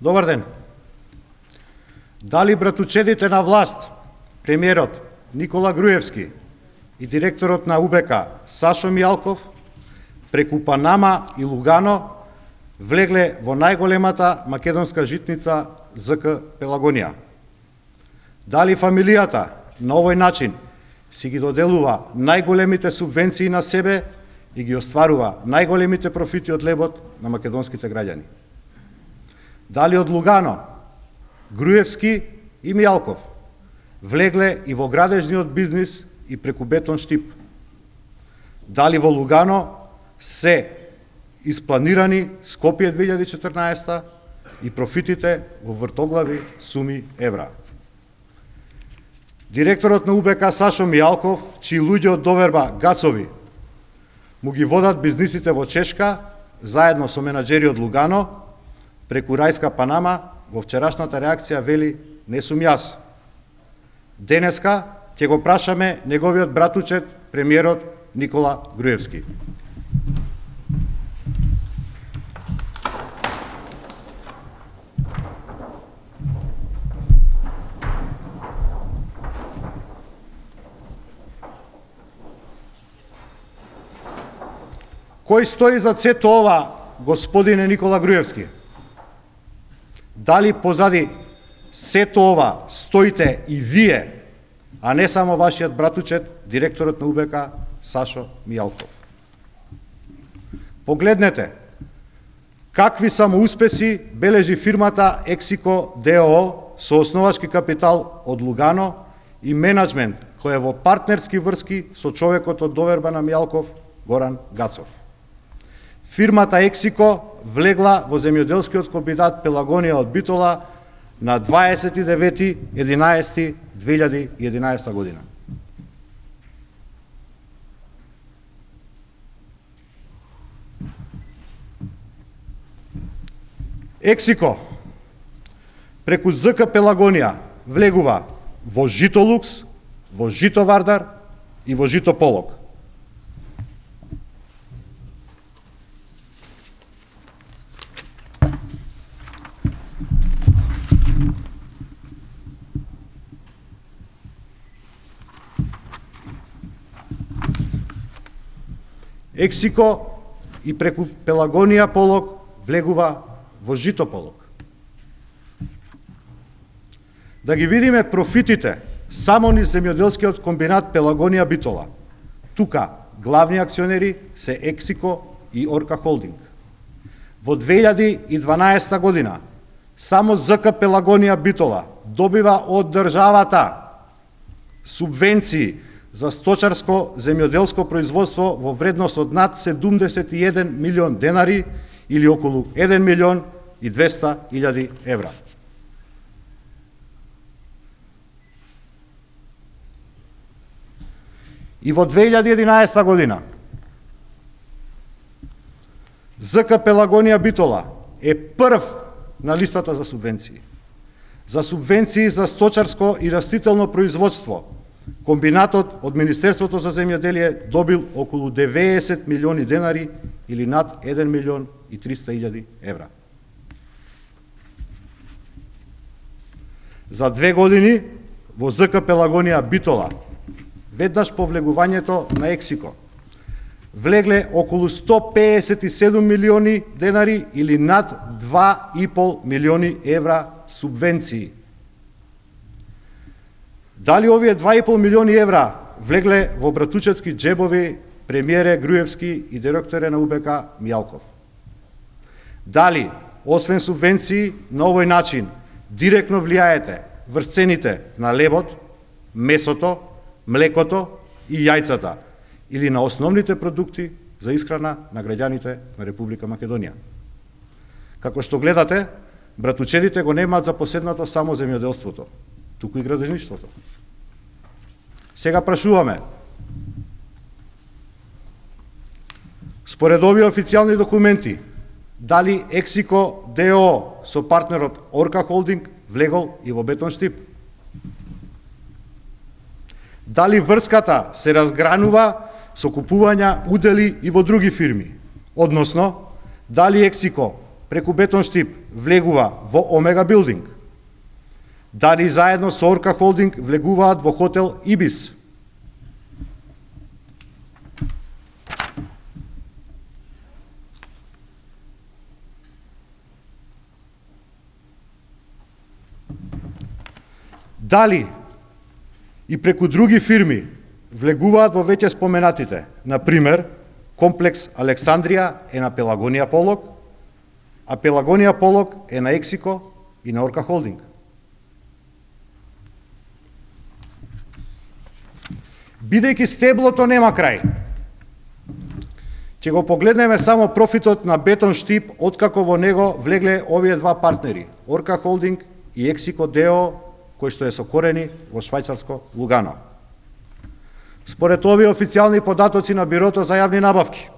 Добар ден. Дали братучедите на власт, премиерот Никола Груевски и директорот на УБК Сашо Мијалков, преку Панама и Лугано, влегле во најголемата македонска житница ЗК Пелагонија? Дали фамилијата на овој начин си ги доделува најголемите субвенции на себе и ги остварува најголемите профити од лебот на македонските граѓани? Дали од Лугано, Груевски и Мијалков влегле и во градежниот бизнис и преку Бетон Штип? Дали во Лугано се испланирани Скопје 2014 и профитите во вртоглави суми евра? Директорот на УБК Сашо Мијалков, чии луѓе од доверба Гацови му ги водат бизнисите во Чешка, заедно со менаџери од Лугано, преку Рајска Панама, во вчерашната реакција вели: не сум јас. Денеска ќе го прашаме неговиот братучет, премиерот Никола Груевски. Кој стои за сето ова, господине Никола Груевски? Дали позади сето ова стоите и вие, а не само вашиот братучет, директорот на УБК Сашо Мијалков? Погледнете какви самоуспеси бележи фирмата Ексико ДОО со основачки капитал од Лугано и менеджмент кој е во партнерски врски со човекот од доверба на Мијалков, Горан Гацов. Фирмата Ексико влегла во земјоделскиот комбинат Пелагонија од Битола на 29.11.2011 година. Ексико преку ЗК Пелагонија влегува во Житолукс, во Житовардар и во Житополок. Ексико и преку Пелагонија Полок влегува во Житополок. Да ги видиме профитите само низ земјоделскиот комбинат Пелагонија Битола. Тука главни акционери се Ексико и Орка Холдинг. Во 2012 година само ЗК Пелагонија Битола добива од државата субвенции за сточарско земјоделско производство во вредност од над 71 милион денари или околу 1 милион и 200 илјади евра. И во 2011 година ЗК Пелагонија Битола е прв на листата за субвенции. За субвенции за сточарско и растително производство комбинатот од Министерството за земјоделие добил околу 90 милиони денари или над 1 милион и 300 илјади евра. За 2 години во ЗК Пелагонија Битола, веднаш по влегувањето на Ексико, влегле околу 157 милиони денари или над 2,5 милиони евра субвенции. Дали овие 2,5 милиони евра влегле во братучетски джебови премиере Груевски и директоре на УБК Мијалков? Дали, освен субвенции, на овој начин директно влијаете врз цените на лебот, месото, млекото и јајцата или на основните продукти за исхрана на граѓаните на Република Македонија? Како што гледате, братучедите го немаат за поседнато само земјоделството, туку и градежништвото. Сега прашуваме, според овие официјални документи, дали Ексико ДОО со партнерот Орка Холдинг влегол и во Бетон Штип? Дали врската се разгранува со купувања удели и во други фирми? Односно, дали Ексико преку Бетон Штип влегува во Омега Билдинг? Дали заедно со Орка Холдинг влегуваат во хотел Ибис? Дали и преку други фирми влегуваат во веќе споменатите, на пример, комплекс Александрија е на Пелагонија Полог, а Пелагонија Полог е на Ексико и на Орка Холдинг. Бидејќи стеблото нема крај, ќе го погледнеме само профитот на Бетон Штип откако во него влегле овие два партнери, Орка Холдинг и Ексико ДО, кој што е со корени во швајцарско Лугано. Според овие официјални податоци на Бирото за јавни набавки,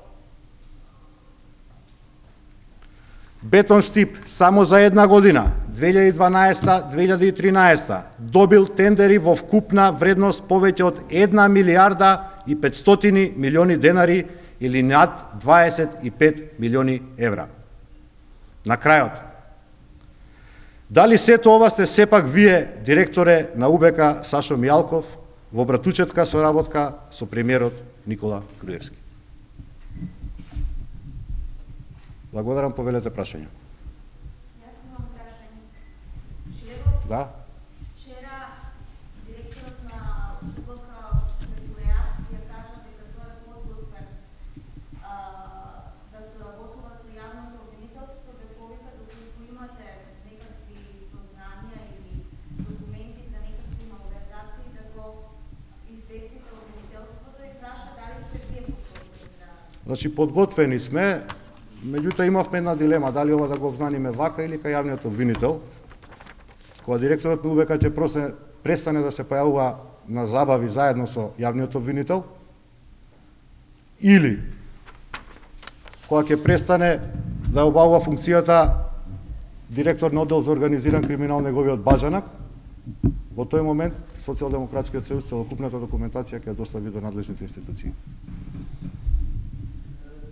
Бетон Штип само за една година, 2012-2013, добил тендери во вкупна вредност повеќе од 1 милијарда и 500 милиони денари или над 25 милиони евра. На крајот, дали сето ова сте сепак вие, директоре на УБК Сашо Мијалков, во братучетка соработка со премиерот Никола Груевски? Благодарам, повелете прашање. Јас имам прашање. Да? Вчера директорот на УБК преку реакција кажа дека тоа е подготвен да соработува со јавното обвинителство, дека повика доколку имате некакви сознанија или документи за некакви малверзации, да го известите обвинителството и праша дали сте вие подготвени. Значи, подготвени сме, меѓутоа имавме една дилема, дали ова да го обзнаниме вака или кај јавниот обвинител, кога директорот на УБК ќе престане да се појавува на забави заедно со јавниот обвинител, или кога ќе престане да обавува функцијата директор на оддел за организиран криминал неговиот баџанак, во тој момент Социјалдемократскиот сојуз целокупната документација ќе ја достави до надлежните институции.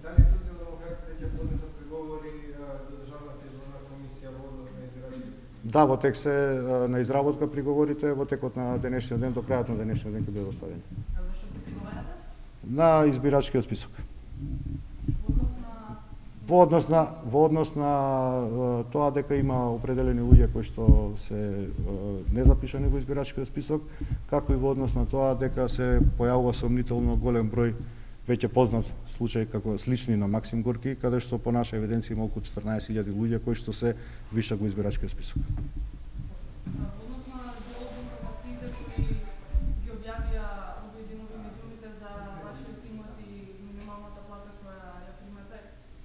Дали Социјалдемократите ќе поднесат приговори до Државната изборна комисија во однос на избирачите? Да, во текст се на изработка приговорите, во текот на денешниот ден, до крајот на денешниот ден ќе бидат доставени. А зашто ќе приговарате? На избирачкиот список. Во однос на тоа дека има определени луѓе кои што се незапишани во избирачкиот список, како и во однос на тоа дека се појавува сомнително голем број веќе познат случај како слични на Максим Горки, каде што по наша евиденција има околу 14.000 луѓе кои што се вишак во избирачкиот список. Однос на дел од информациите кои ги објавија овие денови медиумите за вашиот имот и минималната плата која ја примате,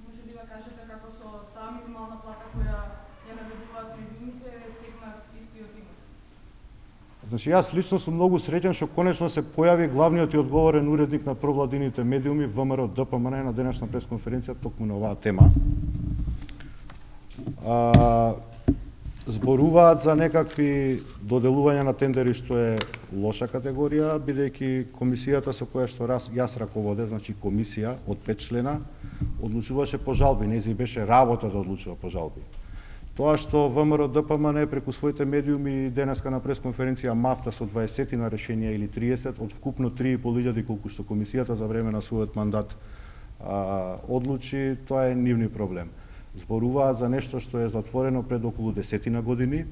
може ли да кажете како со таа минимална плата која ја наведуваат медиумите стекнат истиот имот? Значи, јас лично сум многу среќен што конечно се појави главниот и одговорен уредник на провладините медиуми ВМРО ДПМН на денешна пресконференција токму на оваа тема. Зборуваат за некакви доделувања на тендери што е лоша категорија, бидејќи комисијата со која што јас раководев, значи комисија од 5 члена, одлучуваше по жалби, нејзи беше работа да одлучува по жалби. Тоа што ВМРО ДПМН преку своите медиуми денеска на пресконференција мафта со 20 на решенија или 30 од вкупно 3.500 колку што комисијата за време на својот мандат одлучи, тоа е нивни проблем. Зборуваат за нешто што е затворено пред околу 10 години,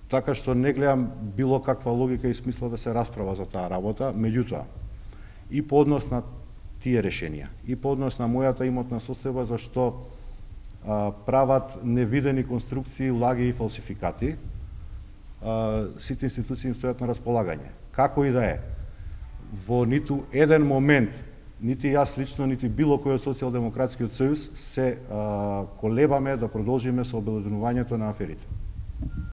така што не гледам било каква логика и смисла да се расправа за таа работа, меѓутоа и по однос на тие решенија, и по однос на мојата имотна состојба за што прават невидени конструкции, лаги и фалсификати, сите институции им стојат на располагање. Како и да е, во ниту еден момент, нити јас лично, нити било кој од Социјалдемократскиот сојуз се колебаме да продолжиме со обелоденувањето на аферите.